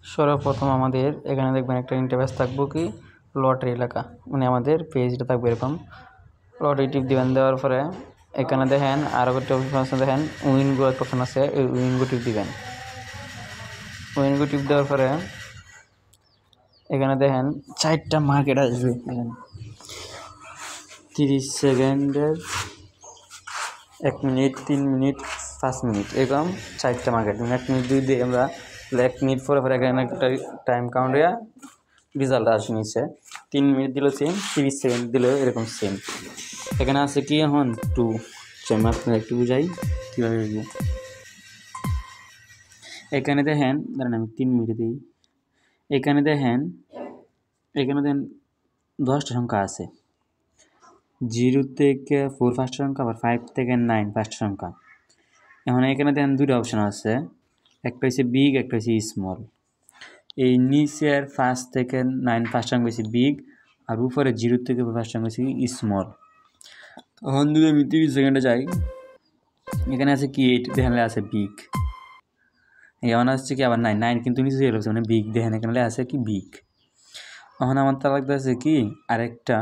সর্বপ্রথম আমাদের এখানে দেখবেন একটা ইন্টারফেস থাকবো কি লটারি লেখা, মানে আমাদের পেজটা থাকবে এরকম। লটারি টিপ দিবেন, দেওয়ার পরে এখানে দেখেন আরও একটা অপশন আছে, দেখেন উইনগো একটা অপশন আছে, এই উইনগো টিপ দিবেন। উইনগো টিপ দেওয়ার পরে এখানে দেখেন 4টা মার্কেট আসবে, এখানে 30 সেকেন্ডের, 1 মিনিট, 3 মিনিট, 5 মিনিট, এরকম 4টা মার্কেট। 1 মিনিট দুই দিয়ে আমরা 1 মিনিট পরে এখানে একটা টাইম কাউন্ট হয়ে রেজাল্ট আসে নিচে। 3 মিনিট দিলেও সেম, 30 সেকেন্ড দিলেও এরকম সেম। এখানে আছে কি এখন 2, আমি আপনার একটু বুঝাই কীভাবে বুঝবো। এখানে দেখেন, ধরেন আমি 3 মিনিট দিই, এখানে দেখেন 10টা সংখ্যা আছে, 0 থেকে 4 ফার্স্ট সংখ্যা, আবার 5 থেকে 9 ফার্স্ট সংখ্যা। এখন এখানে দেখেন 2টা অপশন আছে, একটা হচ্ছে বিগ, একটা হচ্ছে স্মল। এই নিচের 5 থেকে 9 ফার্স্ট সংখ্যা হচ্ছে বিগ, আর উপরে 0 থেকে 4 ফার্স্ট সংখ্যা হচ্ছে স্মল। তখন যদি আমি 30 সেকেন্ডে যাই, এখানে আছে কি 8, দেখেন আছে বিগ। এখন আসছে কি আবার 9 কিন্তু নিচে চলে গেছে, মানে বিগ, দেখেন এখানে আছে কি বিগ। এখন আমার তার লাগতেছে কি আরেকটা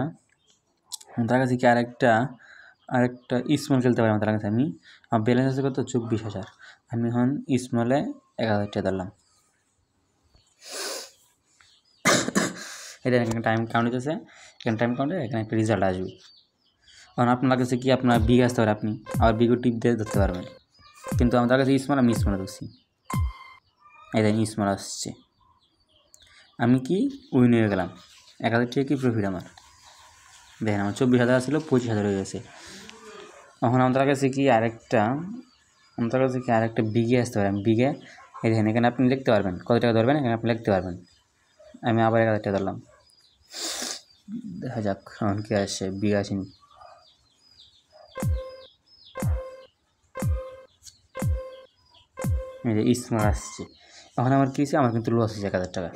স্মল খেলতে পারি। আমার কাছে আমার ব্যালেন্স আছে কত, 24,000। আমি এখন স্মলে 1,000 টাকা ধরলাম। এটা এখানে টাইম কাউন্ট হচ্ছে, এখানে টাইম কাউন্টে এখানে একটা রেজাল্ট আসবে। কারণ আপনার কাছে কি আপনার বিগ আসতে পারে, আপনি আবার বিগও টিপ দিয়ে ধরতে পারবেন। কিন্তু আমাদের কাছে স্মল, আমি স্মলে ধরছি, এই দেখেন স্মল আসছে, আমি কি উইন হয়ে গেলাম। 1,000 টাকা কি প্রফিট আমার। দেখেন আমার 24,000 ছিল, 25,000 হয়ে গেছে। এখন আমাদের কাছে কি আরেকটা বিগে আসতে পারে। আমি বিগে এই দেখেন এখানে আপনি লিখতে পারবেন কত টাকা ধরবেন, এখানে আপনি লিখতে পারবেন। আমি আবার 1,000 টাকা ধরলাম, দেখা যাক এখন কি আসে। বিগ আসেনি, এই যে স্মল আসছে। এখন আমার কী হয়েছে, আমার কিন্তু লস হয়েছে 1,000 টাকা।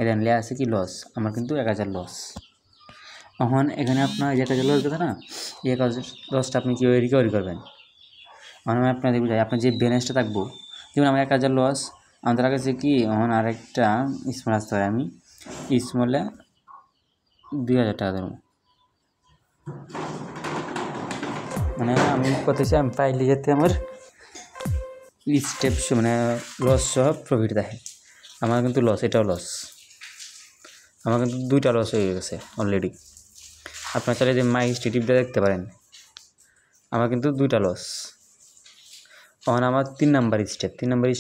এটা লে আছে কি লস, আমার কিন্তু 1,000 লস। এখন এখানে আপনার 1,000 লস কথা না, এই 1,000 লসটা আপনি কীভাবে রিকভারি করবেন। আমি আপনাদের বুঝাই, আপনার যে ব্যালেন্সটা থাকবো, যেমন আমার 1,000 লস, আমাদের কাছে কি এখন আরেকটা স্মল আসতে হয়। আমি স্মলে 2,000 টাকা ধরবো, মানে আমি করতেছি আমি পাইলে যাতে আমার স্টেপ মানে লস সহ প্রফিট দেখে। আমার কিন্তু লস, এটাও লস, আমার কিন্তু 2টা লস হয়ে গেছে অলরেডি। আপনার চাইলে যে মাই স্টেটিভটা দেখতে পারেন, আমার কিন্তু 2টা লস। এখন আমার 3 নাম্বার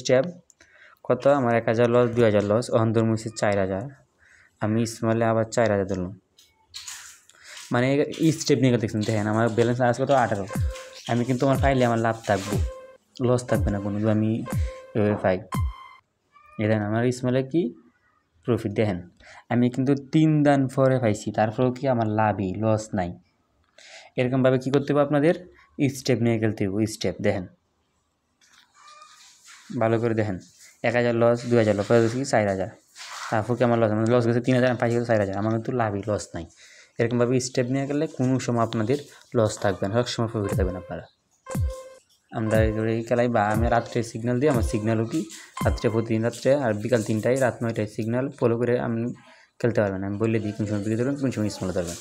স্টেপ কত, আমার 1,000 লস, 2,000 লস, ওখান ধরুন হচ্ছে 4,000। আমি স্মলে আবার 4,000 ধরলাম, মানে স্টেপ নিয়ে দেখছেন। দেখেন আমার ব্যালেন্স আছে কত, 18। আমি কিন্তু আমার পাইলে আমার লাভ থাকবো, লস থাকবে না কোনো, আমি এভাবে পাই। দেখেন আমার স্মলে কি প্রফিট, দেখেন আমি কিন্তু 3 দান পরে পাইছি, তারপরেও কি আমার লাভই, লস নাই। এরকমভাবে কী করতে হবে, আপনাদের স্টেপ নিয়ে খেলতে হবে। স্টেপ দেখেন ভালো করে, দেখেন 1,000 লস, 2,000 লস, পরে কি 4,000, তারপর কি আমার লস গেছে 3,000, পাইছি 4,000, আমার কিন্তু লাভই, লস নাই। এরকমভাবে স্টেপ নিয়ে গেলে কোনো সময় আপনাদের লস থাকবে না, সবসময় প্রফিট থাকবেন আপনারা। আমরা এই খেলাই বা আমি রাত্রে সিগন্যাল দিই, আমার সিগন্যালও কি রাত্রে, প্রতিদিন রাত্রে আর বিকাল 3টায়, রাত 9টায় সিগন্যাল ফলো করে আপনি খেলতে পারবেন। আমি বলে দিই কোন সময় বিক্রি ধরবেন, কোন সময় স্মলে ধরবেন।